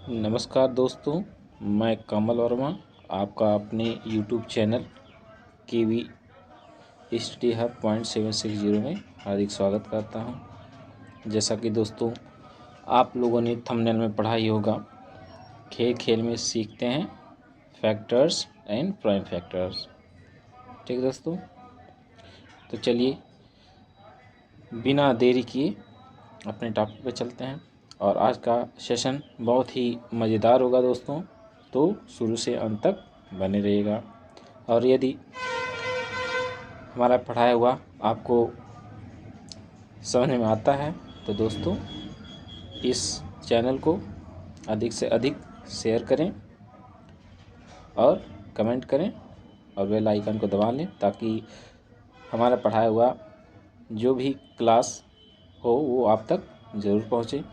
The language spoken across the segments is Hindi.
नमस्कार दोस्तों, मैं कमल वर्मा आपका अपने यूट्यूब चैनल केवी स्टडी हब .760 में हार्दिक स्वागत करता हूं। जैसा कि दोस्तों आप लोगों ने थंबनेल में पढ़ा ही होगा, खेल खेल में सीखते हैं फैक्टर्स एंड प्राइम फैक्टर्स। ठीक है दोस्तों, तो चलिए बिना देरी किए अपने टॉपिक पे चलते हैं। और आज का सेशन बहुत ही मज़ेदार होगा दोस्तों, तो शुरू से अंत तक बने रहिएगा। और यदि हमारा पढ़ाया हुआ आपको समझ में आता है तो दोस्तों इस चैनल को अधिक से अधिक शेयर करें और कमेंट करें और बेल आइकन को दबा लें, ताकि हमारा पढ़ाया हुआ जो भी क्लास हो वो आप तक ज़रूर पहुँचे।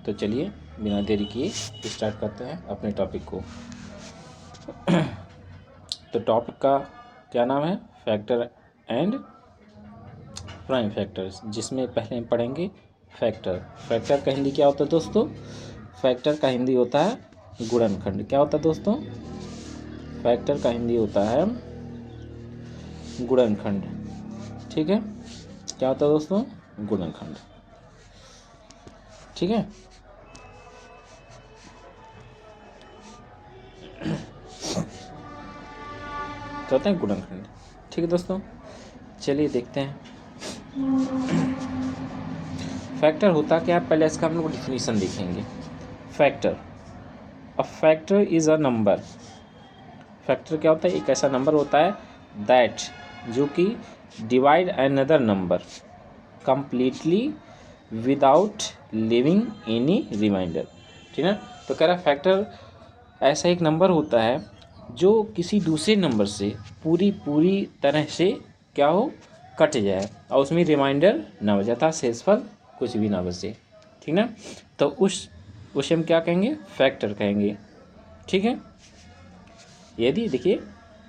तो चलिए बिना देरी किए स्टार्ट करते हैं अपने टॉपिक को। तो टॉपिक का क्या नाम है? फैक्टर एंड प्राइम फैक्टर्स, जिसमें पहले हम पढ़ेंगे फैक्टर। फैक्टर का हिंदी क्या होता है दोस्तों? फैक्टर का हिंदी होता है गुणनखंड। क्या होता है दोस्तों? फैक्टर का हिंदी होता है गुणनखंड। ठीक है, क्या होता है दोस्तों? गुणनखंड। ठीक है, तो होता है गुणनखंड। ठीक है दोस्तों, चलिए देखते हैं फैक्टर होता क्या है। पहले इसका हम लोग डिफिनीशन देखेंगे। Factor, a factor is a number. Factor क्या होता है? एक ऐसा नंबर होता है दैट, जो कि divide another number completely without leaving any remainder. ठीक है, तो कह रहा फैक्टर ऐसा एक नंबर होता है जो किसी दूसरे नंबर से पूरी तरह से क्या हो, कट जाए और उसमें रिमाइंडर ना बचे, था शेषफल कुछ भी ना बचे। ठीक ना, तो उसे हम क्या कहेंगे? फैक्टर कहेंगे। ठीक है, यदि देखिए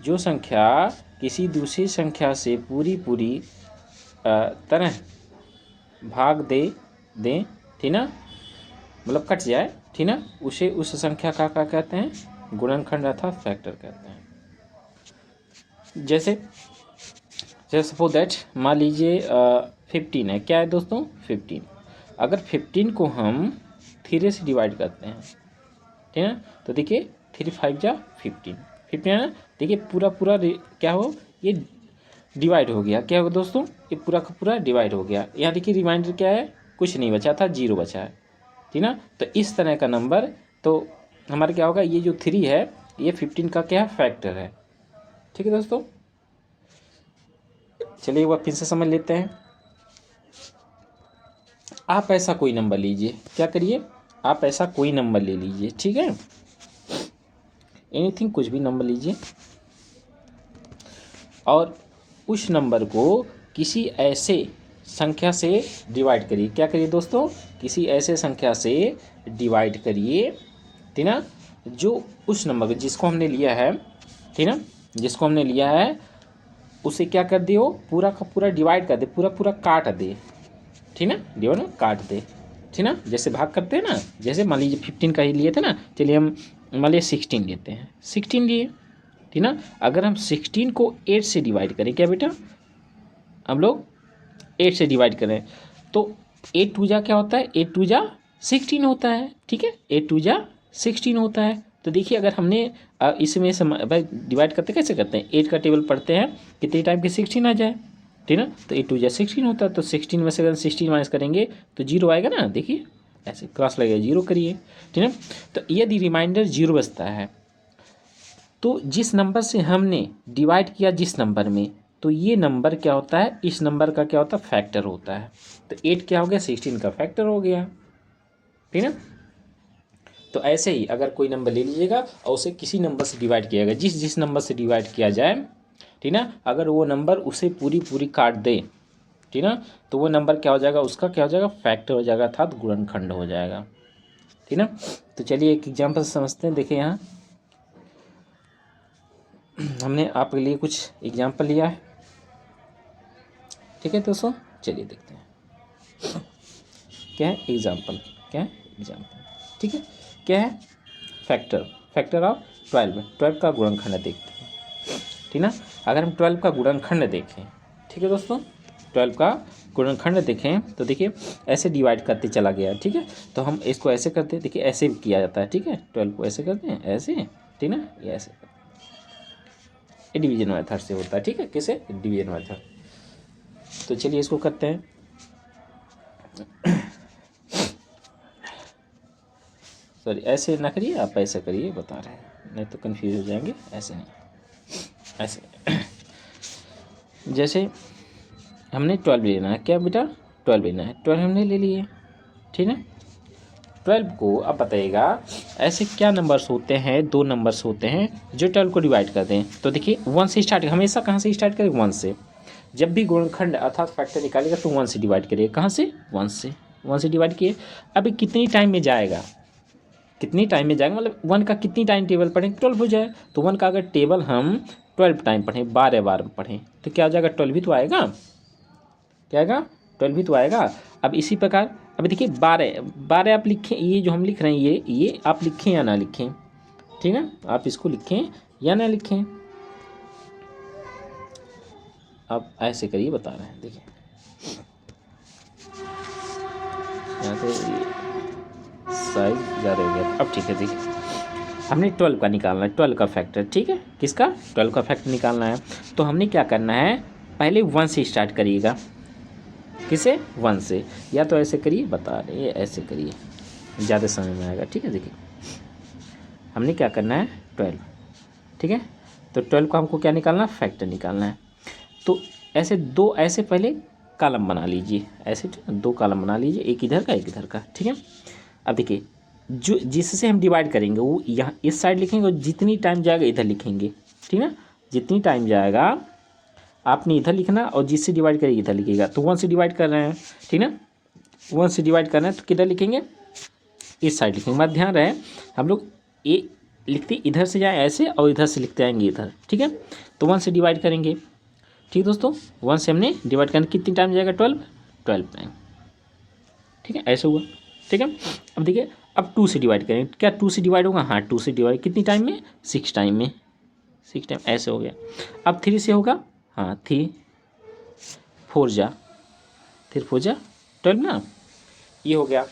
जो संख्या किसी दूसरी संख्या से पूरी तरह भाग दें, ठीक ना, मतलब कट जाए, ठीक ना, उसे उस संख्या का क्या कहते हैं? गुणनखंड अर्थात फैक्टर कहते हैं। जैसे सपोज दैट, मान लीजिए 15 है। क्या है दोस्तों? 15। अगर 15 को हम 3 से डिवाइड करते हैं, ठीक है, तो देखिए 3 5 जा 15, 15 है ना। देखिए पूरा क्या हो, ये डिवाइड हो गया। क्या होगा दोस्तों? ये पूरा का पूरा डिवाइड हो गया। यहाँ देखिए रिमाइंडर क्या है? कुछ नहीं बचा था, 0 बचा है। ठीक ना, तो इस तरह का नंबर तो हमारा क्या होगा? ये जो 3 है ये 15 का क्या है? फैक्टर है। ठीक है दोस्तों, चलिए एक बार फिर से समझ लेते हैं। आप ऐसा कोई नंबर लीजिए, क्या करिए? आप ऐसा कोई नंबर ले लीजिए, ठीक है, एनीथिंग, कुछ भी नंबर लीजिए और उस नंबर को किसी ऐसे संख्या से डिवाइड करिए। क्या करिए दोस्तों? किसी ऐसे संख्या से डिवाइड करिए, ठीक ना, जो उस नंबर को जिसको हमने लिया है, ठीक ना, जिसको हमने लिया है उसे क्या कर दे? वो पूरा का पूरा डिवाइड कर दे, पूरा काट दे। ठीक ना, डिवाइड में काट दे, ठीक ना, जैसे भाग करते हैं ना। जैसे मान लीजिए 15 का ही लिए थे ना, चलिए हम मान लीजिए 16 लेते हैं, 16 लिए, ठीक ना। अगर हम 16 को 8 से डिवाइड करें, क्या बेटा, हम लोग 8 से डिवाइड करें तो 8 टू जा क्या होता है? 8 टू जा 16 होता है। ठीक है, 8 टू जा 16 होता है। तो देखिए अगर हमने इसमें से भाई डिवाइड करते कैसे करते हैं? 8 का टेबल पढ़ते हैं, कितने टाइम के 16 आ जाए, ठीक ना, तो 8 टू जा 16 होता है। तो 16 में से अगर 16 माइनस करेंगे तो 0 आएगा ना। देखिए ऐसे क्रॉस लगेगा, 0 करिए, ठीक है। तो यदि रिमाइंडर 0 बचता है तो जिस नंबर से हमने डिवाइड किया जिस नंबर में, तो ये नंबर क्या होता है? इस नंबर का क्या होता है? फैक्टर होता है। तो 8 क्या हो गया? 16 का फैक्टर हो गया, ठीक है। तो ऐसे ही अगर कोई नंबर ले लीजिएगा और उसे किसी नंबर से डिवाइड किया जाएगा, जिस नंबर से डिवाइड किया जाए, ठीक ना, अगर वो नंबर उसे पूरी काट दे, ठीक ना, तो वो नंबर क्या हो जाएगा? उसका क्या हो जाएगा? फैक्टर हो जाएगा, अर्थात गुणनखंड हो जाएगा, ठीक ना। तो चलिए एक एग्जाम्पल समझते हैं। देखिए यहाँ हमने आपके लिए कुछ एग्जाम्पल लिया है, ठीक है दोस्तों, चलिए देखते हैं क्या है एग्जाम्पल। क्या है एग्जाम्पल? ठीक है, क्या है? फैक्टर ऑफ 12 का गुणनखंड देखते हैं, ठीक ना। अगर हम 12 का गुणनखंड देखें, ठीक है दोस्तों, 12 का गुणनखंड देखें तो देखिए ऐसे डिवाइड करते चला गया, ठीक है। तो हम इसको ऐसे करते हैं, देखिए ऐसे भी किया जाता है, ठीक है। 12 को ऐसे करते हैं, ऐसे, ठीक ना, ये ऐसे करते हैं, ये डिवीजन मेथड से होता है, ठीक है। किसे? Division method. तो चलिए इसको करते हैं। सॉरी, ऐसे ना करिए, आप ऐसे करिए, बता रहे हैं, नहीं तो कंफ्यूज हो जाएंगे। ऐसे नहीं, ऐसे जैसे हमने 12 लेना है, क्या बेटा? 12 लेना है, 12 हमने ले लिए, ठीक है। 12 को अब बताइएगा ऐसे क्या नंबर्स होते हैं, 2 नंबर्स होते हैं जो 12 को डिवाइड करते हैं। तो देखिए 1 से स्टार्ट, हमेशा कहाँ से स्टार्ट करें? 1 से। जब भी गुणनखंड अर्थात फैक्टर निकालेगा तो 1 से डिवाइड करिए। कहाँ से? 1 से। 1 से डिवाइड किए। अभी कितनी टाइम में जाएगा, कितनी टाइम में जाएगा, मतलब 1 का कितनी टाइम टेबल पढ़ें? 12 हो जाए। तो 1 का अगर टेबल हम 12 टाइम पढ़ें, 12 बार पढ़ें, तो क्या हो जाएगा? 12 भी तो आएगा, क्या आएगा? 12 भी तो आएगा। अब इसी प्रकार अभी देखिए 12 आप लिखें, ये जो हम लिख रहे हैं ये आप लिखें या ना लिखें, ठीक है। आप इसको लिखें या ना लिखें, आप ऐसे करिए, बता रहे हैं। देखिए यहाँ पे साइज ज़्यादा हो गया, अब ठीक है। देखिए हमने 12 का निकालना है, 12 का फैक्टर, ठीक है। किसका? 12 का फैक्टर निकालना है। तो हमने क्या करना है, पहले 1 से स्टार्ट करिएगा। किसे? 1 से। या तो ऐसे करिए, बता रहे हैं, ऐसे करिए, ज़्यादा समय में आएगा, ठीक है। देखिए हमने क्या करना है, 12, ठीक है। तो 12 का हमको क्या निकालना है? फैक्टर निकालना है। तो ऐसे 2 ऐसे पहले कॉलम बना लीजिए, ऐसे 2 कॉलम बना लीजिए, एक इधर का एक इधर का, ठीक है। अब देखिए जो जिससे हम डिवाइड करेंगे वो यहाँ इस साइड लिखेंगे, और जितनी टाइम जाएगा इधर लिखेंगे, ठीक है। जितनी टाइम जाएगा आपने इधर लिखना, और जिससे डिवाइड करेंगे इधर लिखिएगा। तो 1 से डिवाइड कर रहे हैं, ठीक ना, 1 से डिवाइड करना है तो किधर लिखेंगे? इस साइड लिखेंगे। मत ध्यान रहे हम लोग ए लिखते इधर से जाए ऐसे, और इधर से लिखते आएंगे इधर, ठीक है। तो 1 से डिवाइड करेंगे, ठीक दोस्तों। 1 से हमने डिवाइड करना, कितनी टाइम जाएगा? 12 टाइम, ठीक है। ऐसे हुआ, ठीक है। अब देखिए अब 2 से डिवाइड करेंगे, क्या 2 से डिवाइड होगा? हाँ, 2 से डिवाइड कितनी टाइम में? 6 टाइम में, 6 टाइम, ऐसे हो गया। अब 3 से होगा, हाँ 3 4 जा 12 ना, ये हो गया,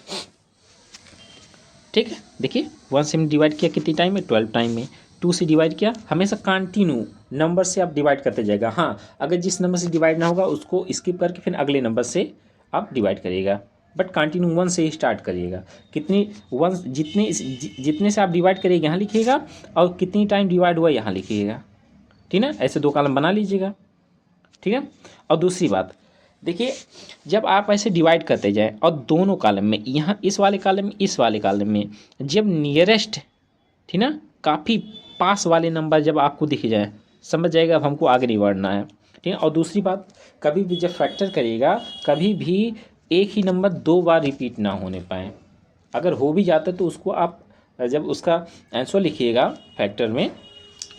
ठीक है। देखिए 1 से हमने डिवाइड किया कितनी टाइम में? 12 टाइम में। 2 से डिवाइड किया, हमेशा कंटिन्यू नंबर से आप डिवाइड करते जाएगा। हाँ, अगर जिस नंबर से डिवाइड ना होगा उसको स्किप करके फिर अगले नंबर से आप डिवाइड करिएगा, बट कंटिन्यू 1 से ही स्टार्ट करिएगा। कितनी 1 जितने से आप डिवाइड करिएगा यहाँ लिखिएगा, और कितनी टाइम डिवाइड हुआ यहाँ लिखिएगा, ठीक ना। ऐसे 2 कॉलम बना लीजिएगा, ठीक है। और दूसरी बात देखिए, जब आप ऐसे डिवाइड करते जाएं और दोनों कॉलम में, यहाँ इस वाले कॉलम में, इस वाले कॉलम में, जब नियरेस्ट, ठीक ना, काफ़ी पास वाले नंबर जब आपको दिख जाए, समझ जाएगा अब हमको आगे नहीं बढ़ना है, ठीक है। और दूसरी बात, कभी भी जब फैक्टर करिएगा, कभी भी एक ही नंबर 2 बार रिपीट ना होने पाए। अगर हो भी जाता है तो उसको आप जब उसका आंसर लिखिएगा फैक्टर में,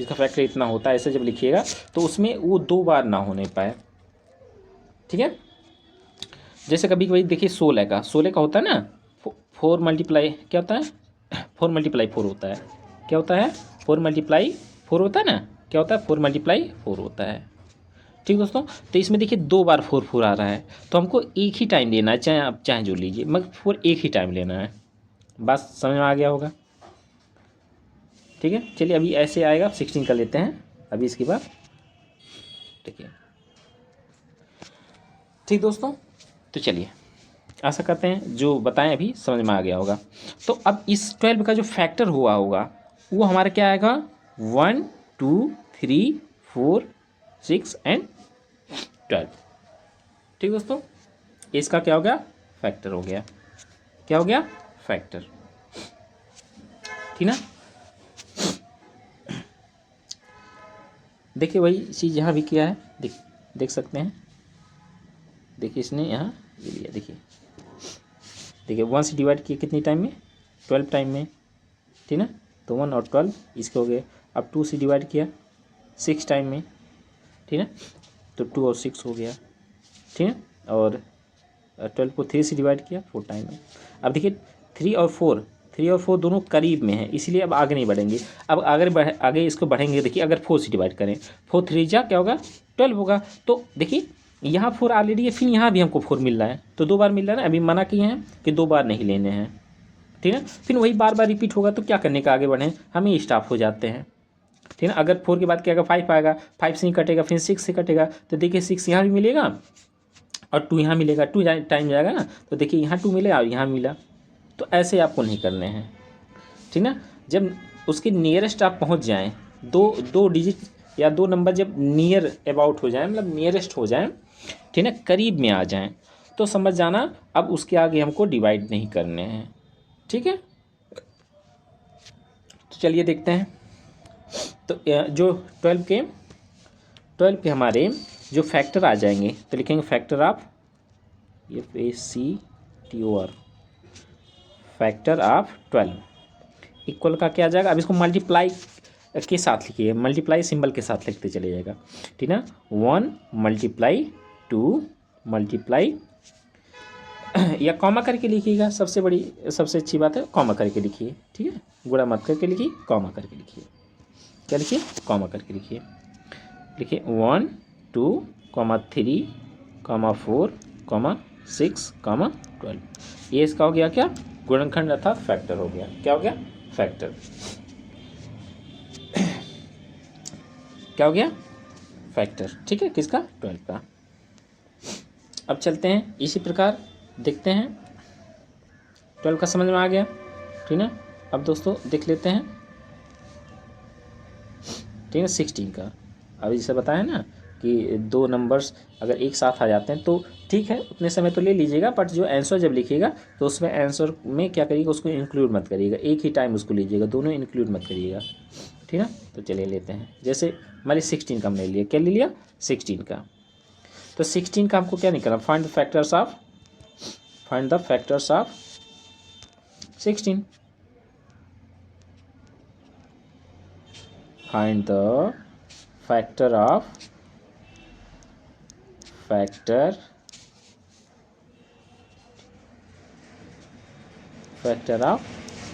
इसका फैक्टर इतना होता है, ऐसे जब लिखिएगा तो उसमें वो 2 बार ना होने पाए, ठीक है। जैसे कभी कभी देखिए 16 का होता है ना, 4 मल्टीप्लाई क्या होता है? 4 मल्टीप्लाई 4 होता है, क्या होता है? 4 मल्टीप्लाई 4 होता है ना, क्या होता है? 4 मल्टीप्लाई 4 होता है, ठीक दोस्तों। तो इसमें देखिए 2 बार 4 आ रहा है, तो हमको एक ही टाइम लेना है, चाहे आप चाहे जो लीजिए, मगर 4 एक ही टाइम लेना है। बस समझ में आ गया होगा, ठीक है। चलिए अभी ऐसे आएगा, 16 का लेते हैं अभी इसके बाद, देखिए, ठीक दोस्तों। तो चलिए आशा करते हैं जो बताएं अभी समझ में आ गया होगा। तो अब इस 12 का जो फैक्टर हुआ होगा वो हमारा क्या आएगा? 1 2 3 4 6 एंड 12, ठीक दोस्तों। इसका क्या हो गया? फैक्टर हो गया, क्या हो गया? फैक्टर, ठीक ना। देखिए वही चीज़ यहाँ भी किया है, देख सकते हैं। देखिए इसने यहाँ ये लिया, देखिए 1 से डिवाइड किया कितनी टाइम में? 12 टाइम में, ठीक ना। तो 1 और 12 इसके हो गए। अब 2 से डिवाइड किया 6 टाइम में, ठीक है, तो 2 और 6 हो गया, ठीक है। और 12 को 3 से डिवाइड किया 4 टाइम में। अब देखिए 3 और 4, 3 और 4 दोनों करीब में हैं, इसलिए अब आगे नहीं बढ़ेंगे। अब आगे इसको बढ़ेंगे। देखिए अगर 4 से डिवाइड करें, 4 3 जा क्या होगा 12 होगा। तो देखिए यहाँ 4 ऑलरेडी है, फिर यहाँ भी हमको 4 मिल रहा है, तो 2 बार मिल रहा है ना। अभी मना किए हैं कि 2 बार नहीं लेने हैं, ठीक है। फिर वही बार बार रिपीट होगा तो क्या करने का, आगे बढ़ें, हम ही स्टॉप हो जाते हैं, ठीक है ना। अगर 4 के बाद क्या आएगा 5 आएगा, 5 से ही कटेगा, फिर 6 से कटेगा, तो देखिए 6 यहाँ भी मिलेगा और 2 यहाँ मिलेगा, 2 टाइम जाएगा ना, तो देखिए यहाँ 2 मिलेगा और यहाँ मिला। तो ऐसे आपको नहीं करने हैं, ठीक ना। जब उसके नियरेस्ट आप पहुँच जाएँ, दो डिजिट या 2 नंबर जब नियर अबाउट हो जाए, मतलब नियरेस्ट हो जाए, ठीक है, करीब में आ जाएं, तो समझ जाना अब उसके आगे हमको डिवाइड नहीं करने हैं, ठीक है। तो चलिए देखते हैं। तो जो 12 के हमारे जो फैक्टर आ जाएंगे, तो लिखेंगे factor of FACTOR, factor of 12 equal का क्या आ जाएगा। अब इसको मल्टीप्लाई के साथ लिखिए, मल्टीप्लाई सिंबल के साथ लिखते चले जाएगा, ठीक ना। 1 × 2 × या कॉमा करके लिखिएगा, सबसे अच्छी बात है कॉमा करके लिखिए, ठीक है। गुणा मत करके लिखिए, कॉमा करके लिखिए। क्या लिखिए, कॉमा करके लिखिए। लिखिए 1 2 3 4 6 12। ये इसका हो गया क्या, गुणनखंड अर्थात फैक्टर हो गया। क्या हो गया, फैक्टर। क्या हो गया, फैक्टर, ठीक है, किसका, 12 का। अब चलते हैं इसी प्रकार देखते हैं। 12 का समझ में आ गया, ठीक है। अब दोस्तों देख लेते हैं, ठीक है, 16 का। अभी जैसे बताया ना कि 2 नंबर्स अगर एक साथ आ जाते हैं तो ठीक है, उतने समय तो ले लीजिएगा, बट जो आंसर जब लिखिएगा तो उसमें आंसर में क्या करिएगा, उसको इंक्लूड मत करिएगा, एक ही टाइम उसको लीजिएगा, दोनों इंक्लूड मत करिएगा, ठीक है। तो चलिए लेते हैं। जैसे हमारे 16 का हमने लिया, क्या ले लिया, 16 का। तो 16 का हमको क्या निकालना, find the factors of 16, find the factor of factor of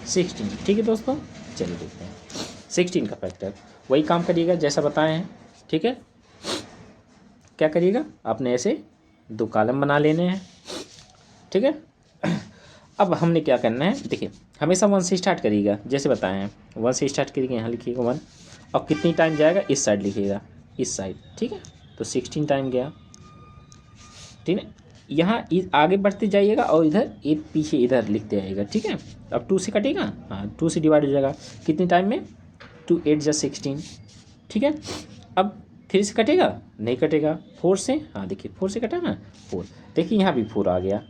16, ठीक है दोस्तों। चलिए देखते हैं 16 का फैक्टर। वही काम करिएगा जैसा बताए हैं, ठीक है। क्या करिएगा, आपने ऐसे 2 कॉलम बना लेने हैं, ठीक है। अब हमने क्या करना है, देखिए हमेशा 1 से स्टार्ट करिएगा, जैसे बताए हैं 1 से स्टार्ट करिएगा, यहाँ लिखिएगा 1 और कितनी टाइम जाएगा, इस साइड लिखिएगा, इस साइड, ठीक है। तो 16 टाइम गया, ठीक है। यहाँ आगे बढ़ते जाइएगा और इधर एक पीछे इधर लिखते आइएगा, ठीक है। अब 2 से कटेगा, हाँ 2 से डिवाइड हो जाएगा, कितने टाइम में, 2 8 = 16, ठीक है। अब 3 से कटेगा, नहीं कटेगा। 4 से, हाँ देखिए 4 से कटा ना, 4, देखिए यहाँ भी 4 आ गया।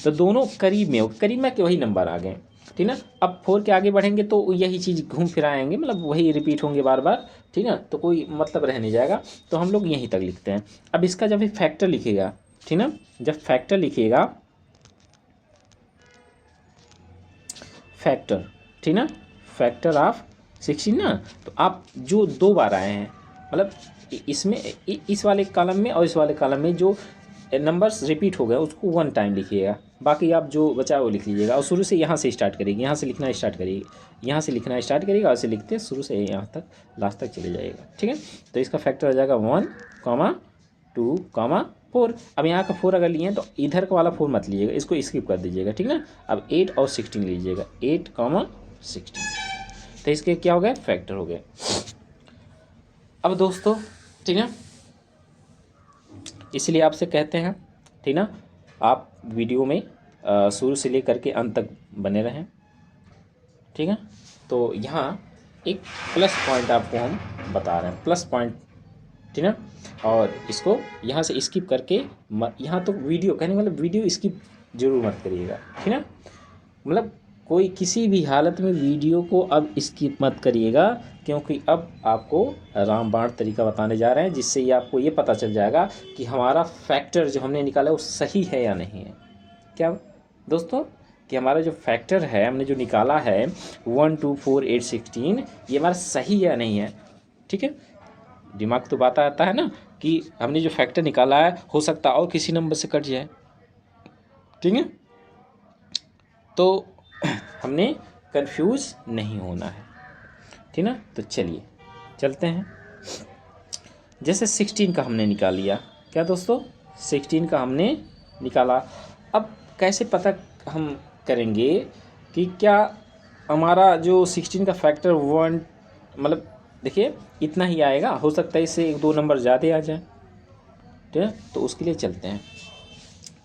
तो दोनों करीब में के वही नंबर आ गए, ठीक ना। अब 4 के आगे बढ़ेंगे तो यही चीज़ घूम फिर आएंगे, मतलब वही रिपीट होंगे बार बार, ठीक ना, तो कोई मतलब रह नहीं जाएगा। तो हम लोग यहीं तक लिखते हैं। अब इसका जब फैक्टर लिखिएगा, ठीक ना, जब फैक्टर लिखिएगा, फैक्टर, ठीक ना, फैक्टर ऑफ 16 ना, तो आप जो 2 बार आए हैं, मतलब इसमें इस वाले कॉलम में और इस वाले कॉलम में जो नंबर्स रिपीट हो गए उसको 1 टाइम लिखिएगा, बाकी आप जो बचा वो लिख लीजिएगा। और शुरू से यहाँ से स्टार्ट करिएगा, यहाँ से लिखना स्टार्ट करिएगा, यहाँ से लिखना स्टार्ट करिएगा, ऐसे लिखते शुरू से यहाँ तक लास्ट तक चले जाइएगा, ठीक है। तो इसका फैक्टर आ जाएगा 1, 2, 4। अब यहाँ का 4 अगर लिए हैं तो इधर का वाला 4 मत लीजिएगा, इसको स्किप कर दीजिएगा, ठीक ना। अब 8 और 16 लीजिएगा, 8, 16, तो इसके क्या हो गया, फैक्टर हो गया। अब दोस्तों, ठीक है, इसलिए आपसे कहते हैं, ठीक ना, आप वीडियो में शुरू से लेकर के अंत तक बने रहें, ठीक है। तो यहाँ एक प्लस पॉइंट आपको हम बता रहे हैं, प्लस पॉइंट, ठीक ना। और इसको यहाँ से स्किप करके यहाँ तो वीडियो कहने मतलब वीडियो स्किप जरूर मत करिएगा, ठीक ना। मतलब कोई किसी भी हालत में वीडियो को अब स्किप मत करिएगा, क्योंकि अब आपको रामबाण तरीका बताने जा रहे हैं, जिससे ये आपको ये पता चल जाएगा कि हमारा फैक्टर जो हमने निकाला वो सही है या नहीं है। क्या दोस्तों, कि हमारा जो फैक्टर है हमने जो निकाला है 1, 2, 4, 8, 16, ये हमारा सही है या नहीं है, ठीक है। दिमाग तो बात आता है ना कि हमने जो फैक्टर निकाला है हो सकता है और किसी नंबर से कट जाए, ठीक है। तो हमने कंफ्यूज नहीं होना है, ठीक ना। तो चलिए चलते हैं। जैसे 16 का हमने निकाल लिया, क्या दोस्तों, 16 का हमने निकाला। अब कैसे पता हम करेंगे कि क्या हमारा जो 16 का फैक्टर 1, मतलब देखिए इतना ही आएगा, हो सकता है इससे 1-2 नंबर ज़्यादा आ जाए, ठीक है। तो उसके लिए चलते हैं,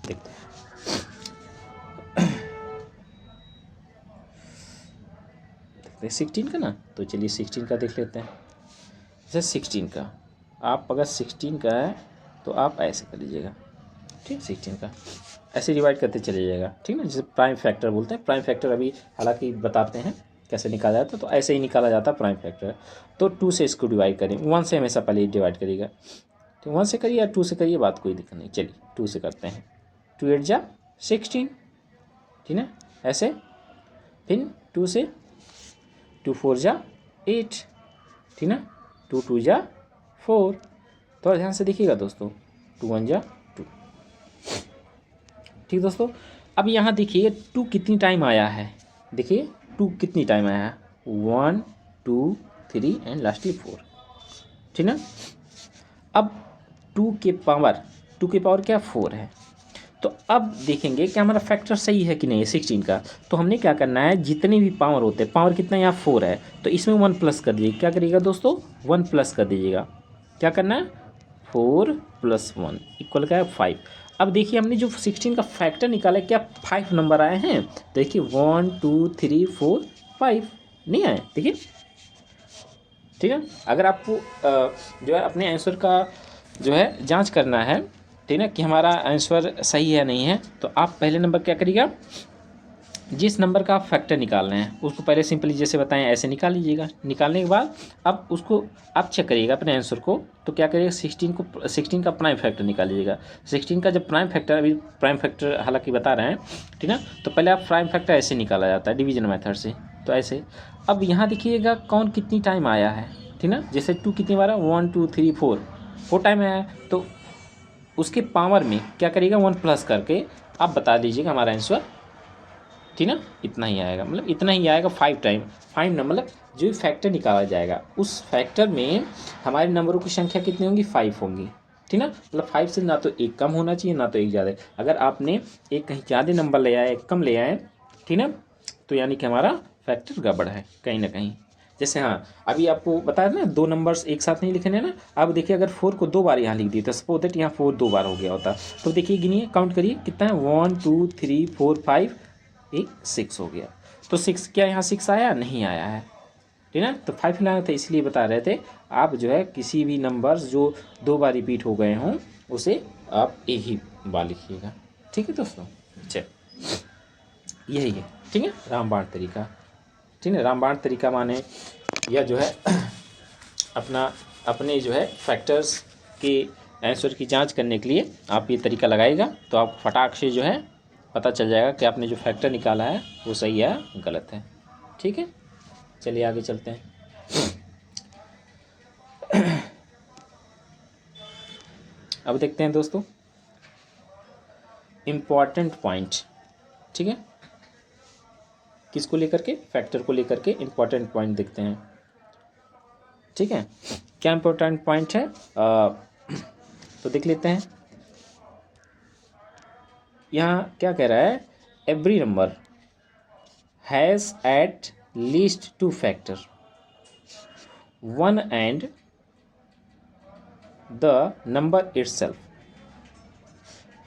देखते हैं। देखते हैं 16 का ना, तो चलिए 16 का देख लेते हैं। जैसे 16 का, आप अगर 16 का है तो आप ऐसे कर लीजिएगा, ठीक। 16 का ऐसे डिवाइड करते चले जाएगा, ठीक ना। जैसे प्राइम फैक्टर बोलते हैं, प्राइम फैक्टर अभी हालांकि बताते हैं कैसे निकाला जाता है। तो ऐसे ही निकाला जाता है प्राइम फैक्टर। तो 2 से इसको डिवाइड करें, 1 से हमेशा पहले डिवाइड करिएगा, तो 1 से करिए या 2 से करिए, बात कोई दिक्कत नहीं। चलिए 2 से करते हैं। 2 8 जा 16, ठीक है, ऐसे। फिर 2 से, 2 4 जा 8, ठीक ना। 2 2 जा 4। थोड़ा ध्यान से देखिएगा दोस्तों, 2 1 जा 2, ठीक दोस्तों। अब यहाँ देखिए 2 कितनी टाइम आया है, देखिए 2 कितनी टाइम आया है, 1 2 3 एंड लास्टली 4, ठीक ना। अब 2 के पावर क्या 4 है। तो अब देखेंगे कि हमारा फैक्टर सही है कि नहीं है 16 का। तो हमने क्या करना है, जितने भी पावर होते हैं, पावर कितना यहाँ 4 है, तो इसमें 1 प्लस कर दीजिए। क्या करिएगा दोस्तों, 1 प्लस कर दीजिएगा। क्या करना है, 4 + 1 इक्वल क्या है 5। अब देखिए हमने जो 16 का फैक्टर निकाला है, क्या 5 नंबर आए हैं। देखिए 1 2 3 4 5 नहीं आए, देखिए, ठीक है। अगर आपको जो है अपने आंसर का जो है जांच करना है, ठीक है, कि हमारा आंसर सही है नहीं है, तो आप पहले नंबर क्या करिएगा, जिस नंबर का आप फैक्टर निकाल रहे हैं उसको पहले सिंपली जैसे बताएं ऐसे निकाल लीजिएगा। निकालने के बाद अब उसको आप चेक करिएगा अपने आंसर को। तो क्या करिएगा, 16 का प्राइम फैक्टर निकाल लीजिएगा। 16 का जब प्राइम फैक्टर, अभी प्राइम फैक्टर हालांकि बता रहे हैं, ठीक है। तो पहले आप प्राइम फैक्टर ऐसे निकाला जाता है डिवीजन मेथड से, तो ऐसे। अब यहाँ देखिएगा कौन कितनी टाइम आया है, ठीक ना। जैसे 2 कितनी बार, 1 2 3 4 टाइम आया है, तो उसके पावर में क्या करिएगा, 1 प्लस करके आप बता दीजिएगा हमारा आंसर, ठीक ना। इतना ही आएगा, मतलब इतना ही आएगा 5 टाइम। 5 नंबर मतलब जो फैक्टर निकाला जाएगा उस फैक्टर में हमारे नंबरों की संख्या कितनी होंगी, 5 होंगी, ठीक ना। मतलब 5 से ना तो एक कम होना चाहिए ना तो एक ज़्यादा। अगर आपने एक कहीं ज़्यादा नंबर ले आए, कम ले आए, ठीक ना, तो यानी कि हमारा फैक्टर गड़बड़ है कहीं ना कहीं। जैसे हाँ, अभी आपको बताया ना 2 नंबर्स एक साथ नहीं लिखने ना। अब देखिए अगर 4 को 2 बार यहाँ लिख दिए तो सपोज दैट यहाँ 4 2 बार हो गया होता। तो देखिए गिनिए, काउंट करिए कितना है, 1 2 3 4 5, एक 6 हो गया। तो 6 क्या यहाँ 6 आया, नहीं आया है, ठीक है। तो 5 लाना था, इसलिए बता रहे थे आप जो है किसी भी नंबर्स जो 2 बार रिपीट हो गए हों उसे आप एक ही बार लिखिएगा, ठीक है दोस्तों। चल यही है, ठीक है, रामबाण तरीका, ठीक है। रामबाण तरीका माने यह जो है अपने जो है फैक्टर्स के आंसर की जांच करने के लिए आप ये तरीका लगाइएगा, तो आप फटाक से जो है पता चल जाएगा कि आपने जो फैक्टर निकाला है वो सही है गलत है, ठीक है। चलिए आगे चलते हैं। अब देखते हैं दोस्तों इम्पॉर्टेंट पॉइंट, ठीक है। किसको लेकर के, फैक्टर को लेकर के इम्पॉर्टेंट पॉइंट देखते हैं, ठीक है। क्या इम्पोर्टेंट पॉइंट है, तो देख लेते हैं। यहाँ क्या कह रहा है, every number has at least 2 factor, 1 and the number itself,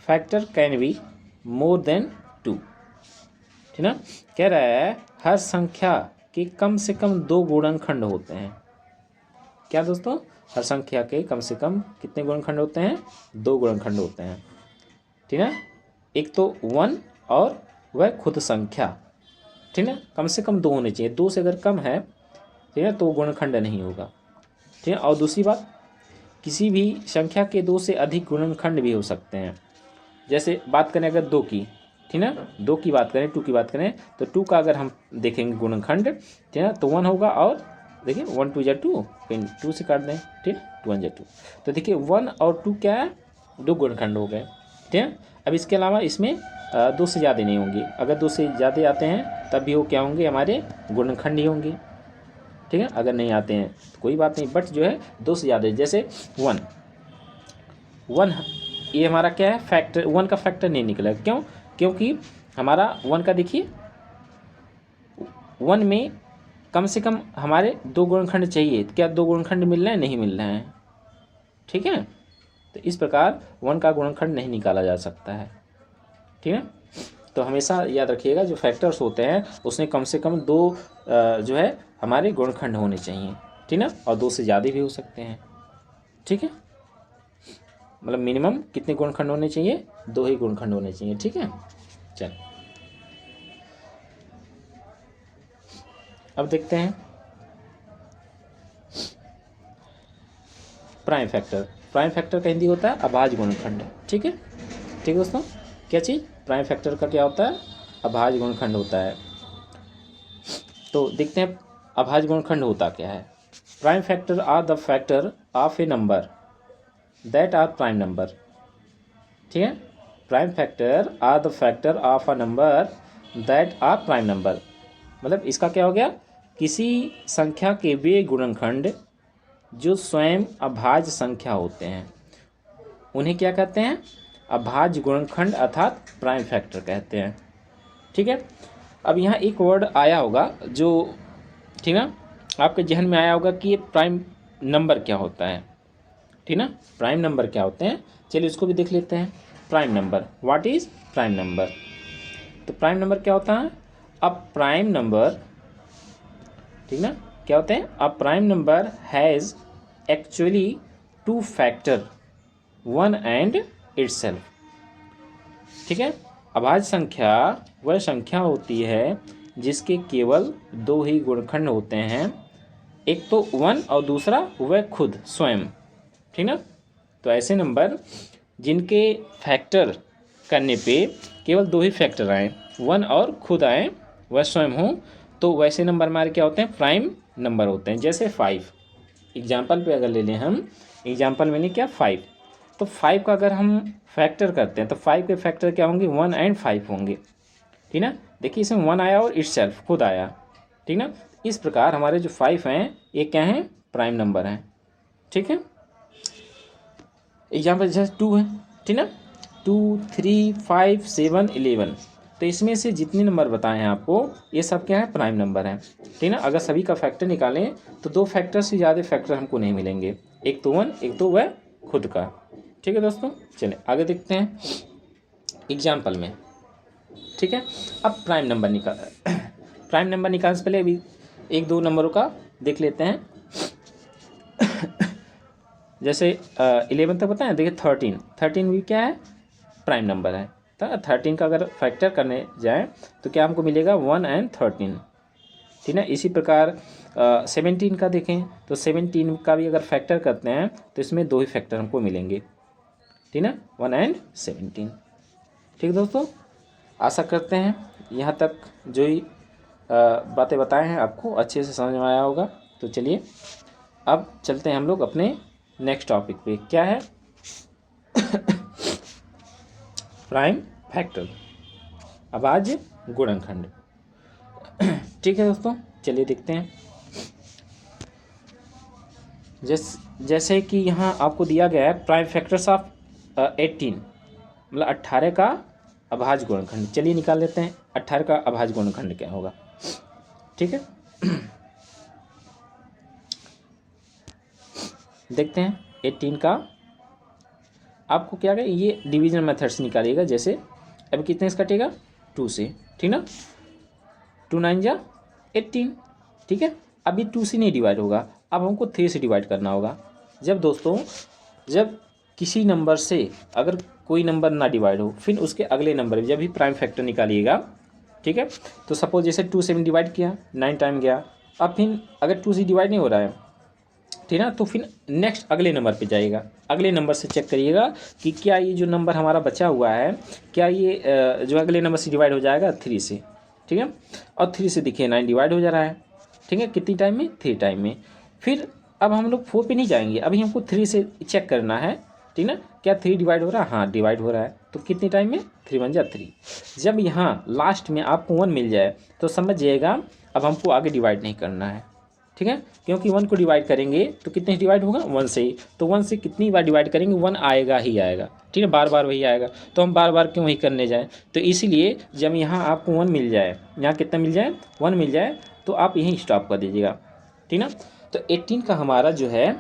factor can be more than 2, ठीक ना। कह रहा है हर संख्या के कम से कम 2 गुणनखंड होते हैं। क्या दोस्तों, हर संख्या के कम से कम कितने गुणनखंड होते हैं, 2 गुणनखंड होते हैं, ठीक है। एक तो 1 और वह खुद संख्या, ठीक है, कम से कम 2 होने चाहिए। 2 से अगर कम है, ठीक है, तो गुणनखंड नहीं होगा, ठीक है। और दूसरी बात, किसी भी संख्या के 2 से अधिक गुणनखंड भी हो सकते हैं। जैसे बात करें अगर 2 की, ठीक है, 2 की बात करें, 2 की बात करें, तो 2 का अगर हम देखेंगे गुणनखंड, ठीक है, तो 1 होगा। और देखिए 1 2 जा 2, फिर 2 से काट दें, ठीक, 2 1 जा 2। तो देखिए 1 और 2 क्या है, 2 गुणनखंड हो गए, ठीक है। अब इसके अलावा इसमें 2 से ज़्यादा नहीं होंगे, अगर 2 से ज़्यादा आते हैं तब भी वो क्या होंगे, हमारे गुणनखंड ही होंगे। ठीक है, अगर नहीं आते हैं तो कोई बात नहीं, बट जो है 2 से ज़्यादा, जैसे 1 ये हमारा क्या है, फैक्टर 1 का फैक्टर नहीं निकला। क्यों? क्योंकि हमारा 1 का देखिए 1 में कम से कम हमारे 2 गुणनखंड चाहिए, क्या 2 गुणनखंड मिल रहे हैं? नहीं मिल रहे हैं। ठीक है, तो इस प्रकार 1 का गुणनखंड नहीं निकाला जा सकता है। ठीक है, तो हमेशा याद रखिएगा जो फैक्टर्स होते हैं उसमें कम से कम 2 जो है हमारे गुणनखंड होने चाहिए। ठीक ना, और 2 से ज़्यादा भी हो सकते हैं। ठीक है, मतलब मिनिमम कितने गुणनखंड होने चाहिए? 2 ही गुणनखंड होने चाहिए। ठीक है, चल अब देखते हैं प्राइम फैक्टर। प्राइम फैक्टर का हिंदी होता है अभाज्य गुणनखंड। ठीक है, ठीक है दोस्तों, क्या चीज़ प्राइम फैक्टर का क्या होता है? अभाज्य गुणनखंड होता है। तो देखते हैं अभाज्य गुणनखंड होता क्या है। Prime factor are the factor of a number that are prime number. ठीक है, prime factor are the factor of a number that are prime number. मतलब इसका क्या हो गया, किसी संख्या के वे गुणनखंड जो स्वयं अभाज्य संख्या होते हैं उन्हें क्या कहते हैं? अभाज्य गुणनखंड अर्थात प्राइम फैक्टर कहते हैं। ठीक है, अब यहाँ एक वर्ड आया होगा जो, ठीक ना, आपके जहन में आया होगा कि ये प्राइम नंबर क्या होता है। ठीक ना, प्राइम नंबर क्या होते हैं, चलिए इसको भी देख लेते हैं। Prime number, what is prime number? तो प्राइम नंबर क्या होता है? अब प्राइम नंबर, ठीक ना, क्या होते हैं? A prime number has actually 2 factor 1 and itself. ठीक है, अभाज्य संख्या वह संख्या होती है जिसके केवल 2 ही गुणनखंड होते हैं, एक तो 1 और दूसरा वह खुद स्वयं। ठीक ना, तो ऐसे नंबर जिनके फैक्टर करने पे केवल 2 ही फैक्टर आए, 1 और खुद आए, वह स्वयं हों, तो वैसे नंबर हमारे क्या होते हैं? प्राइम नंबर होते हैं। जैसे 5 एग्जाम्पल पे अगर ले लें हम, एग्जाम्पल में नहीं क्या 5, तो 5 का अगर हम फैक्टर करते हैं तो 5 के फैक्टर क्या होंगे? 1 एंड 5 होंगे। ठीक ना, देखिए इसमें 1 आया और इटसेल्फ खुद आया। ठीक ना, इस प्रकार हमारे जो 5 हैं ये क्या हैं? प्राइम नंबर हैं। ठीक है, एग्जाम्पल जैसे 2 है। ठीक ना, 2, 3, 5, 7, 11, तो इसमें से जितने नंबर बताए हैं आपको ये सब क्या है? प्राइम नंबर हैं। ठीक ना, अगर सभी का फैक्टर निकालें तो 2 फैक्टर से ज़्यादा फैक्टर हमको नहीं मिलेंगे, एक तो 1, एक तो वह खुद का। ठीक है दोस्तों, चलिए आगे देखते हैं एग्जाम्पल में। ठीक है, अब प्राइम नंबर प्राइम नंबर निकालने से पहले अभी 1-2 नंबरों का देख लेते हैं। जैसे 11 तक बताएं, देखिए 13 भी क्या है? प्राइम नंबर है। तो 13 का अगर फैक्टर करने जाएं तो क्या हमको मिलेगा? 1 एंड 13। ठीक है, इसी प्रकार 17 का देखें तो 17 का भी अगर फैक्टर करते हैं तो इसमें 2 ही फैक्टर हमको मिलेंगे। ठीक है, 1 एंड 17। ठीक है दोस्तों, आशा करते हैं यहाँ तक जो ही बातें बताए हैं आपको अच्छे से समझ में आया होगा। तो चलिए अब चलते हैं हम लोग अपने नेक्स्ट टॉपिक पे। क्या है? प्राइम फैक्टर, अभाज्य गुणनखंड। ठीक है दोस्तों, चलिए देखते हैं। जैसे कि यहाँ आपको दिया गया है प्राइम फैक्टर्स ऑफ 18, मतलब 18 का अभाज्य गुणनखंड। चलिए निकाल लेते हैं 18 का अभाज्य गुणनखंड क्या होगा। ठीक है, देखते हैं 18 का आपको क्या है, ये डिवीजन मेथड से निकालिएगा। जैसे अब कितने से कटेगा? 2 से। ठीक ना, 2 9 जा 18। ठीक है, अभी 2 से नहीं डिवाइड होगा, अब हमको 3 से डिवाइड करना होगा। जब दोस्तों जब किसी नंबर से अगर कोई नंबर ना डिवाइड हो, फिर उसके अगले नंबर जब भी प्राइम फैक्टर निकालिएगा, ठीक है, तो सपोज जैसे 2 से डिवाइड किया 9 टाइम गया, अब फिर अगर 2 से डिवाइड नहीं हो रहा है, ठीक है, तो फिर नेक्स्ट अगले नंबर पे जाइएगा, अगले नंबर से चेक करिएगा कि क्या ये जो नंबर हमारा बचा हुआ है क्या ये जो अगले नंबर से डिवाइड हो जाएगा 3 से। ठीक है, और 3 से देखिए 9 डिवाइड हो जा रहा है। ठीक है, कितनी टाइम में? 3 टाइम में। फिर अब हम लोग 4 पे नहीं जाएंगे, अभी हमको 3 से चेक करना है। ठीक ना, क्या 3 डिवाइड हो रहा है? हाँ डिवाइड हो रहा है, तो तो कितनी टाइम में 3 1 जा 3। जब यहाँ लास्ट में आपको 1 मिल जाए तो समझ जाइएगा अब हमको आगे डिवाइड नहीं करना है, ठीक है, क्योंकि 1 को डिवाइड करेंगे तो कितने से डिवाइड होगा 1 से ही, तो 1 से कितनी बार डिवाइड करेंगे 1 आएगा ही आएगा, ठीक है, बार बार वही आएगा, तो हम बार बार क्यों वही करने जाएँ। तो इसीलिए जब यहाँ आपको 1 मिल जाए, यहाँ कितना मिल जाए 1 मिल जाए, तो आप यहीं स्टॉप कर दीजिएगा, ठीक ना। तो 18 का हमारा जो है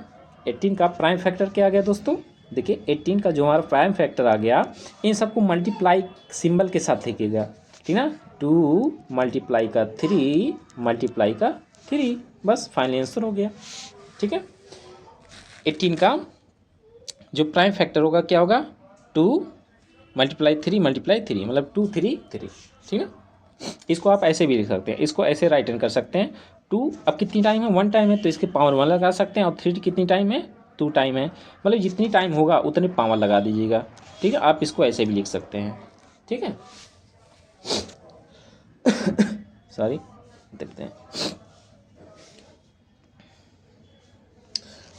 18 का प्राइम फैक्टर क्या आ गया दोस्तों, देखिए 18 का जो हमारा प्राइम फैक्टर आ गया, इन सबको मल्टीप्लाई सिंबल के साथ लिखिएगा, ठीक ना, 2 मल्टीप्लाई का 3 मल्टीप्लाई का 3, बस फाइनल आंसर हो गया, ठीक है। 18 का जो प्राइम फैक्टर होगा क्या होगा 2 मल्टीप्लाई 3 मल्टीप्लाई 3, मतलब 2 3 3, ठीक है। इसको आप ऐसे भी लिख सकते हैं, इसको ऐसे राइट हैंड कर सकते हैं। 2 अब कितनी टाइम है 1 टाइम है, तो इसके पावर 1 लगा सकते हैं, और 3 कितनी टाइम है 2 टाइम है, मतलब जितनी टाइम होगा उतनी पावर लगा दीजिएगा, ठीक है। आप इसको ऐसे भी लिख सकते हैं, ठीक है। सॉरी, देखते हैं।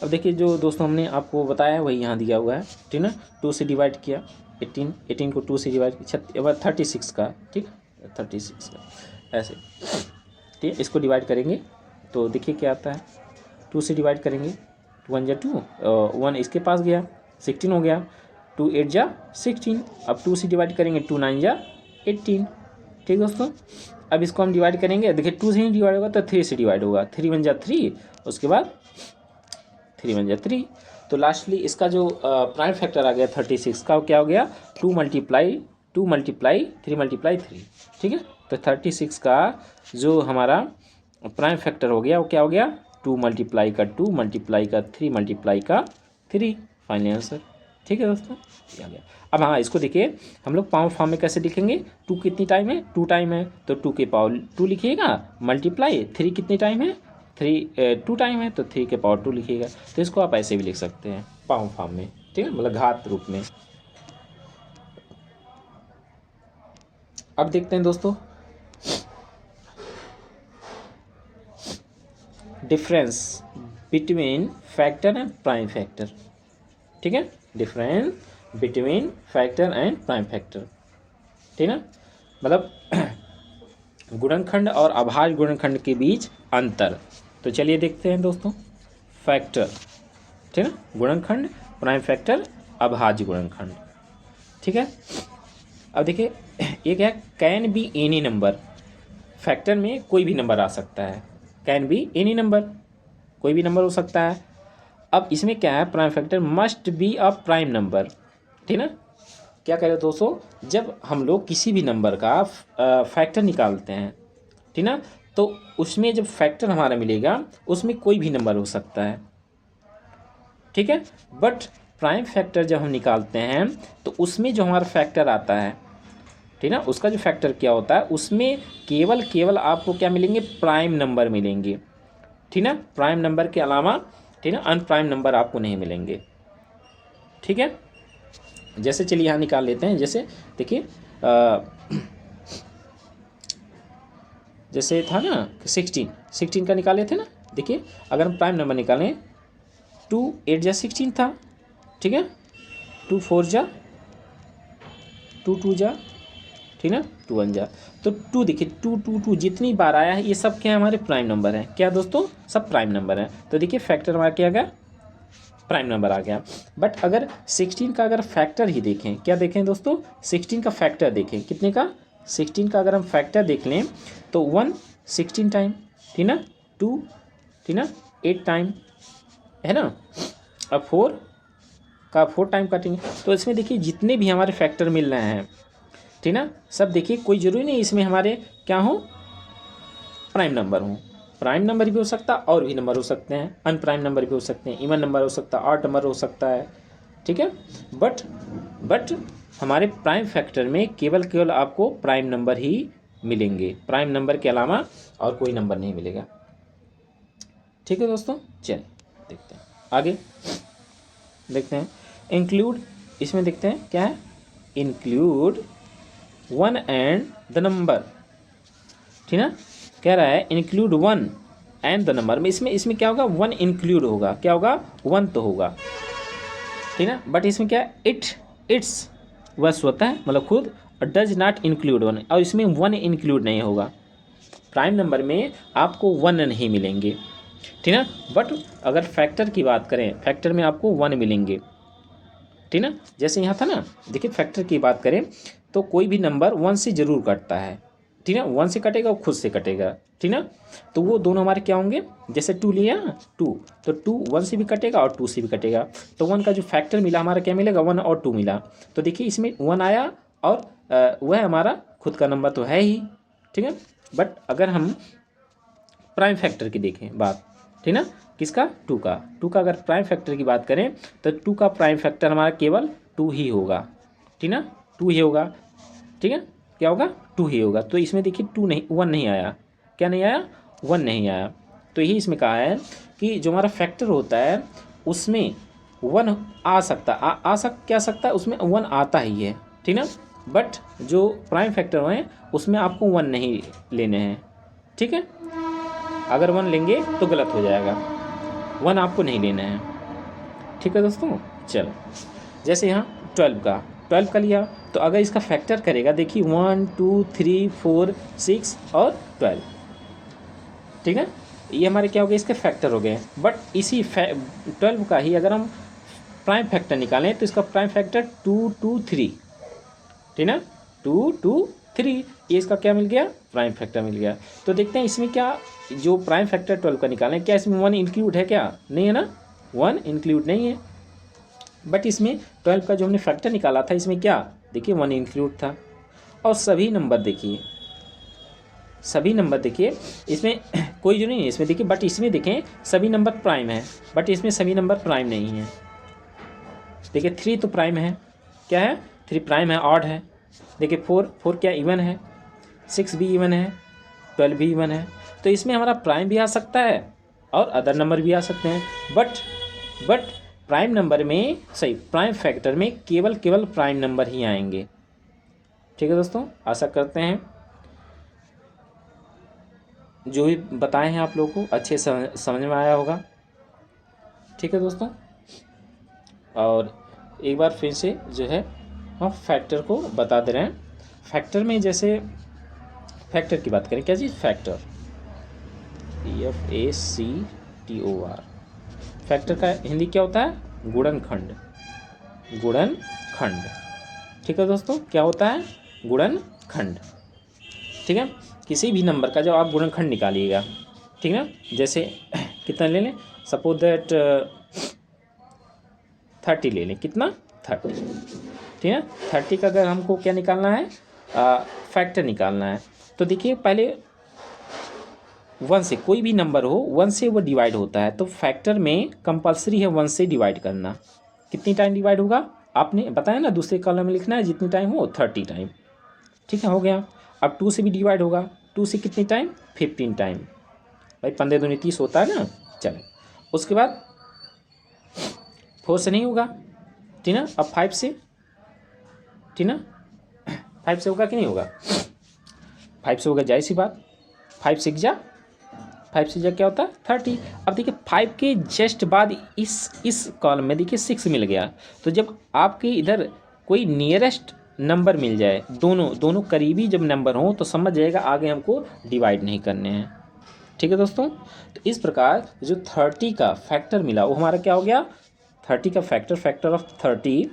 अब देखिए जो दोस्तों हमने आपको बताया वही यहाँ दिया हुआ है, ठीक है ना। 2 से डिवाइड किया 18 को 2 से डिवाइड किया 36 का, ठीक, 36 का ऐसे, ठीक है। इसको डिवाइड करेंगे तो देखिए क्या आता है, 2 से डिवाइड करेंगे 1 जा 2, 1 इसके पास गया 16 हो गया, 2 8 जा 16, अब 2 से डिवाइड करेंगे 2 9 जा 18, ठीक दोस्तों। अब इसको हम डिवाइड करेंगे, देखिए 2 से ही डिवाइड होगा तो 3 से डिवाइड होगा, 3 1 जा 3, उसके बाद 3 1 जा 3, तो लास्टली इसका जो प्राइम फैक्टर आ गया 36 का, क्या हो गया 2 मल्टीप्लाई 3 मल्टीप्लाई 3, ठीक है। तो 36 का जो हमारा प्राइम फैक्टर हो गया वो क्या हो गया 2 मल्टीप्लाई का 2 मल्टीप्लाई का 3 मल्टीप्लाई का 3, फाइनल आंसर, ठीक है दोस्तों, ये आ गया। अब हाँ इसको देखिए हम लोग पावर फॉर्म में कैसे लिखेंगे, 2 कितनी टाइम है 2 टाइम है, तो 2 के पावर 2 लिखिएगा, मल्टीप्लाई 3 कितनी टाइम है 2 टाइम है, तो 3 के पावर 2 लिखिएगा। तो इसको आप ऐसे भी लिख सकते हैं पावर फॉर्म में, ठीक है, मतलब घात रूप में। अब देखते हैं दोस्तों difference between factor and prime factor, ठीक है, difference between factor and prime factor, ठीक है, मतलब गुणनखंड और अभाज्य गुणनखंड के बीच अंतर। तो चलिए देखते हैं दोस्तों फैक्टर, ठीक है, गुणनखंड, प्राइम फैक्टर, अभाज्य गुणनखंड, ठीक है। अब देखिए एक है can be any number, factor में कोई भी नंबर आ सकता है, कैन बी एनी नंबर, कोई भी नंबर हो सकता है। अब इसमें क्या है prime factor must be a prime number, ठीक ना। क्या कह रहे हो दोस्तों, जब हम लोग किसी भी नंबर का फैक्टर निकालते हैं, ठीक ना, तो उसमें जब फैक्टर हमारा मिलेगा उसमें कोई भी नंबर हो सकता है, ठीक है। बट प्राइम फैक्टर जब हम निकालते हैं तो उसमें जो हमारा फैक्टर आता है, ठीक ना, उसका जो फैक्टर क्या होता है उसमें केवल आपको क्या मिलेंगे प्राइम नंबर मिलेंगे, ठीक ना, प्राइम नंबर के अलावा, ठीक ना, अनप्राइम नंबर आपको नहीं मिलेंगे, ठीक है। जैसे चलिए यहाँ निकाल लेते हैं, जैसे देखिए जैसे था ना 16 का निकाले थे ना, देखिए अगर हम प्राइम नंबर निकालें 2 8 जा 16 था, ठीक है, 2 4 जा 2 2 जा, ठीक ना, 2 1 जा, तो 2 देखिए 2 2 2 जितनी बार आया है ये सब क्या हमारे प्राइम नंबर हैं, क्या दोस्तों सब प्राइम नंबर हैं। तो देखिए फैक्टर हमारा क्या आ गया प्राइम नंबर आ गया। बट अगर 16 का अगर फैक्टर ही देखें, क्या देखें दोस्तों 16 का फैक्टर देखें, कितने का 16 का अगर हम फैक्टर देख लें तो 1 16 टाइम, ठीक ना, 2 ठीक ना 8 टाइम है ना, अब 4 का 4 टाइम काटेंगे। तो इसमें देखिए जितने भी हमारे फैक्टर मिल रहे हैं, ठीक ना, सब देखिए कोई ज़रूरी नहीं इसमें हमारे क्या हो प्राइम नंबर हो, प्राइम नंबर भी हो सकता है और भी नंबर हो सकते हैं, अनप्राइम नंबर भी हो सकते हैं, इवन नंबर हो सकता है, ऑड नंबर हो सकता है, ठीक है। बट हमारे प्राइम फैक्टर में केवल आपको प्राइम नंबर ही मिलेंगे, प्राइम नंबर के अलावा और कोई नंबर नहीं मिलेगा, ठीक है दोस्तों। चलिए देखते हैं आगे, देखते हैं इंक्लूड, इसमें देखते हैं क्या है इंक्लूड 1 एंड द नंबर, ठीक ना, कह रहा है इंक्लूड 1 एंड द नंबर में, इसमें क्या होगा 1 इंक्लूड होगा, क्या होगा 1 तो होगा, ठीक ना, बट इसमें क्या है इट्स वह स्वतः मतलब खुद डज नॉट इंक्लूड वन, और इसमें वन इंक्लूड नहीं होगा। प्राइम नंबर में आपको वन नहीं मिलेंगे, ठीक ना। बट अगर फैक्टर की बात करें, फैक्टर में आपको वन मिलेंगे, ठीक ना। जैसे यहाँ था ना, देखिए फैक्टर की बात करें तो कोई भी नंबर वन से जरूर कटता है, ठीक ना। वन से कटेगा और खुद से कटेगा, ठीक ना। तो वो दोनों हमारे क्या होंगे, जैसे टू लिया ना, टू, तो टू वन से भी कटेगा और टू से भी कटेगा। तो वन का जो फैक्टर मिला हमारा क्या मिलेगा, वन और टू मिला। तो देखिए इसमें वन आया और वह हमारा खुद का नंबर तो है ही, ठीक है। बट अगर हम प्राइम फैक्टर की देखें बात, ठीक ना, किसका, टू का अगर प्राइम फैक्टर की बात करें तो टू का प्राइम फैक्टर हमारा केवल टू ही होगा, ठीक ना, टू ही होगा, ठीक है। क्या होगा, टू ही होगा। तो इसमें देखिए टू नहीं, वन नहीं आया, क्या नहीं आया, वन नहीं आया। तो यही इसमें कहा है कि जो हमारा फैक्टर होता है उसमें वन आ सकता, क्या सकता है, उसमें वन आता ही है, ठीक ना। बट जो प्राइम फैक्टर हैं उसमें आपको वन नहीं लेने हैं, ठीक है। अगर वन लेंगे तो गलत हो जाएगा, वन आपको नहीं लेना है, ठीक है दोस्तों। चलो, जैसे यहाँ 12 का लिया, तो अगर इसका फैक्टर करेगा, देखिए 1 2 3 4 6 और 12, ठीक है। ये हमारे क्या हो गए, इसके फैक्टर हो गए। बट इसी 12 का ही अगर हम प्राइम फैक्टर निकालें तो इसका प्राइम फैक्टर 2 2 3, ठीक ना, 2 2 3, ये इसका क्या मिल गया, प्राइम फैक्टर मिल गया। तो देखते हैं इसमें क्या, जो प्राइम फैक्टर 12 का निकालें, क्या इसमें वन इंक्लूड है, क्या नहीं है ना, वन इंक्लूड नहीं है। बट इसमें 12 का जो हमने फैक्टर निकाला था, इसमें क्या देखिए वन इंक्लूड था। और सभी नंबर देखिए, इसमें कोई जो नहीं है इसमें देखिए, बट इसमें देखें सभी नंबर प्राइम है, बट इसमें सभी नंबर प्राइम नहीं है। देखिए 3 तो प्राइम है, क्या है, 3 प्राइम है, ऑड है। देखिए 4 क्या इवन है, 6 भी इवन है, 12 भी इवन है। तो इसमें हमारा प्राइम भी आ सकता है और अदर नंबर भी आ सकते हैं। बट प्राइम नंबर में, सही, प्राइम फैक्टर में केवल प्राइम नंबर ही आएंगे, ठीक है दोस्तों। आशा करते हैं जो भी बताए हैं आप लोगों को अच्छे समझ में आया होगा, ठीक है दोस्तों। और एक बार फिर से जो है हम फैक्टर को बता दे रहे हैं। फैक्टर में जैसे फैक्टर की बात करें, क्या चीज़, फैक्टर, FACTOR, फैक्टर का हिंदी क्या होता है, गुणनखंड, ठीक है दोस्तों। क्या होता है, गुणनखंड, ठीक है। किसी भी नंबर का जब आप गुणनखंड निकालिएगा, ठीक है ना, जैसे कितना ले लें, सपोज दैट 30 ले लें, कितना, 30, ठीक है। 30 का अगर हमको क्या निकालना है, फैक्टर निकालना है, तो देखिए पहले वन से, कोई भी नंबर हो वन से वो डिवाइड होता है, तो फैक्टर में कंपलसरी है वन से डिवाइड करना। कितनी टाइम डिवाइड होगा, आपने बताया ना, दूसरे कॉलम में लिखना है, जितनी टाइम हो 30 टाइम, ठीक है, हो गया। अब 2 से भी डिवाइड होगा, 2 से कितनी टाइम, 15 टाइम, भाई 15 दूनी 30 होता है ना। चलो, उसके बाद 4 से नहीं होगा, ठीक ना। अब 5 से, ठीक ना, 5 से होगा कि नहीं होगा, 5 से होगा, जाहिर सी बात, 5 से क्या होता है, 30। अब देखिए 5 के जस्ट बाद इस कॉलम में देखिए 6 मिल गया। तो जब आपके इधर कोई नियरेस्ट नंबर मिल जाए, दोनों करीबी जब नंबर हो, तो समझ जाएगा आगे हमको डिवाइड नहीं करने हैं, ठीक है दोस्तों। तो इस प्रकार जो 30 का फैक्टर मिला वो हमारा क्या हो गया, 30 का फैक्टर ऑफ 30,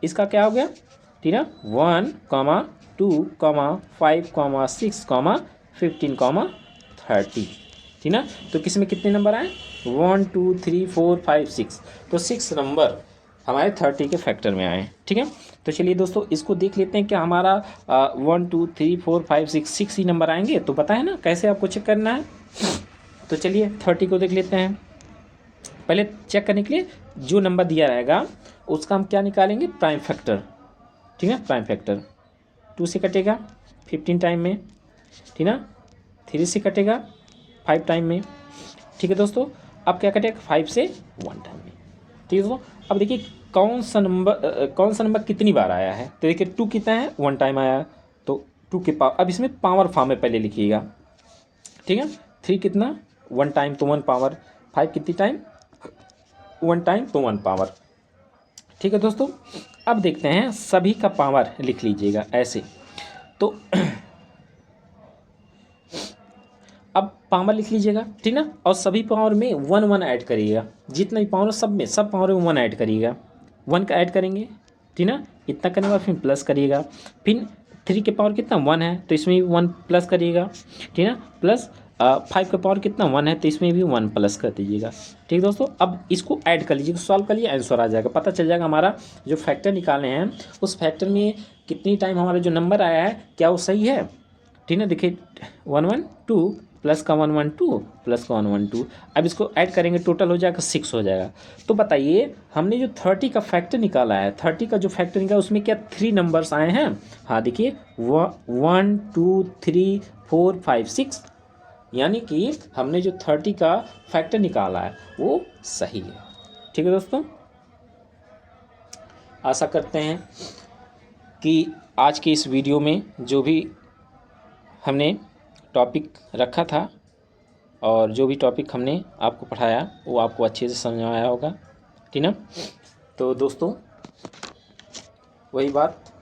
इसका क्या हो गया, ठीक है, 1, 2, 5, 6, 15, 30, ठीक ना। तो किस में कितने नंबर आए, 1 2 3 4 5 6, तो 6 नंबर हमारे 30 के फैक्टर में आए, ठीक है। तो चलिए दोस्तों इसको देख लेते हैं कि हमारा 1 2 3 4 5 6 ही नंबर आएंगे। तो पता है ना कैसे आपको चेक करना है। तो चलिए 30 को देख लेते हैं। पहले चेक करने के लिए जो नंबर दिया रहेगा उसका हम क्या निकालेंगे, प्राइम फैक्टर, ठीक है। प्राइम फैक्टर 2 से कटेगा 15 टाइम में, ठीक ना, 3 से कटेगा 5 टाइम में, ठीक है दोस्तों। अब क्या कटेगा, 5 से 1 टाइम में, ठीक है दोस्तों। अब देखिए कौन सा नंबर कितनी बार आया है, तो देखिए 2 कितना है, 1 टाइम आया, तो 2 के पावर, अब इसमें पावर फॉर्म में पहले लिखिएगा, ठीक है। 3 कितना, 1 टाइम, तो 1 पावर, 5 कितनी टाइम, 1 टाइम तो 1 पावर। ठीक है दोस्तों, अब देखते हैं सभी का पावर लिख लीजिएगा ऐसे। तो अब पावर लिख लीजिएगा, ठीक ना, और सभी पावर में 1 1 ऐड करिएगा। जितना भी पावर सब में, सब पावर में 1 ऐड करिएगा। 1 का ऐड करेंगे, ठीक ना, इतना करने के बाद फिर प्लस करिएगा। फिर 3 के पावर कितना 1 है तो इसमें भी 1 प्लस करिएगा, ठीक ना, प्लस 5 का पावर कितना 1 है तो इसमें भी 1 प्लस कर दीजिएगा। ठीक दोस्तों, अब इसको ऐड कर लीजिएगा, सॉल्व कर लिए, आंसर आ जाएगा, पता चल जाएगा हमारा जो फैक्टर निकाले हैं उस फैक्टर में कितनी टाइम हमारा जो नंबर आया है क्या वो सही है। ठीक है, देखिए 1 1 2 प्लस का 1 1 2 प्लस का 1 1 2। अब इसको ऐड करेंगे टोटल हो जाएगा 6 हो जाएगा। तो बताइए हमने जो 30 का फैक्टर निकाला है, 30 का जो फैक्टर निकाला उसमें क्या 3 नंबर्स आए हैं। हाँ देखिए 1 2 3 4 5 6, यानी कि हमने जो 30 का फैक्टर निकाला है वो सही है। ठीक है दोस्तों, आशा करते हैं कि आज की इस वीडियो में जो भी हमने टॉपिक रखा था और जो भी टॉपिक हमने आपको पढ़ाया वो आपको अच्छे से समझ में आया होगा, ठीक ना। तो दोस्तों वही बात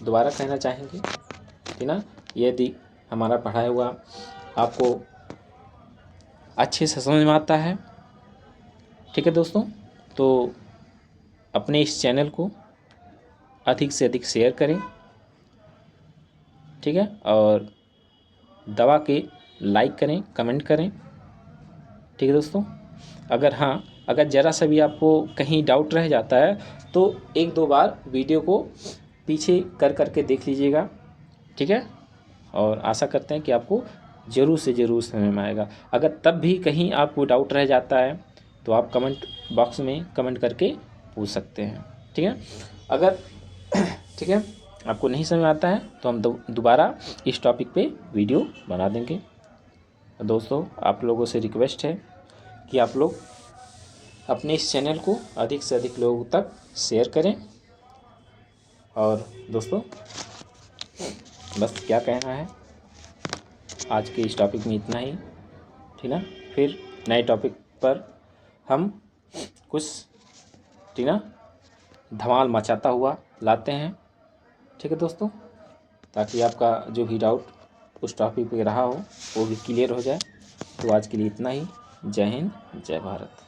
दोबारा कहना चाहेंगे, ठीक ना, यदि हमारा पढ़ाया हुआ आपको अच्छे से समझ में आता है, ठीक है दोस्तों, तो अपने इस चैनल को अधिक से अधिक शेयर करें, ठीक है, और दबा के लाइक करें, कमेंट करें। ठीक है दोस्तों, अगर ज़रा सा भी आपको कहीं डाउट रह जाता है तो 1-2 बार वीडियो को पीछे कर के देख लीजिएगा, ठीक है, और आशा करते हैं कि आपको ज़रूर से ज़रूर समझ में आएगा। अगर तब भी कहीं आपको डाउट रह जाता है तो आप कमेंट बॉक्स में कमेंट करके पूछ सकते हैं, ठीक है। अगर ठीक है आपको नहीं समझ में आता है तो हम दोबारा इस टॉपिक पे वीडियो बना देंगे। दोस्तों आप लोगों से रिक्वेस्ट है कि आप लोग अपने इस चैनल को अधिक से अधिक लोगों तक शेयर करें। और दोस्तों बस क्या कहना है, आज के इस टॉपिक में इतना ही, ठीक ना। फिर नए टॉपिक पर हम कुछ, ठीक ना, धमाल मचाता हुआ लाते हैं, ठीक है दोस्तों, ताकि आपका जो भी डाउट उस टॉपिक पे रहा हो वो भी क्लियर हो जाए। तो आज के लिए इतना ही। जय हिंद, जय भारत।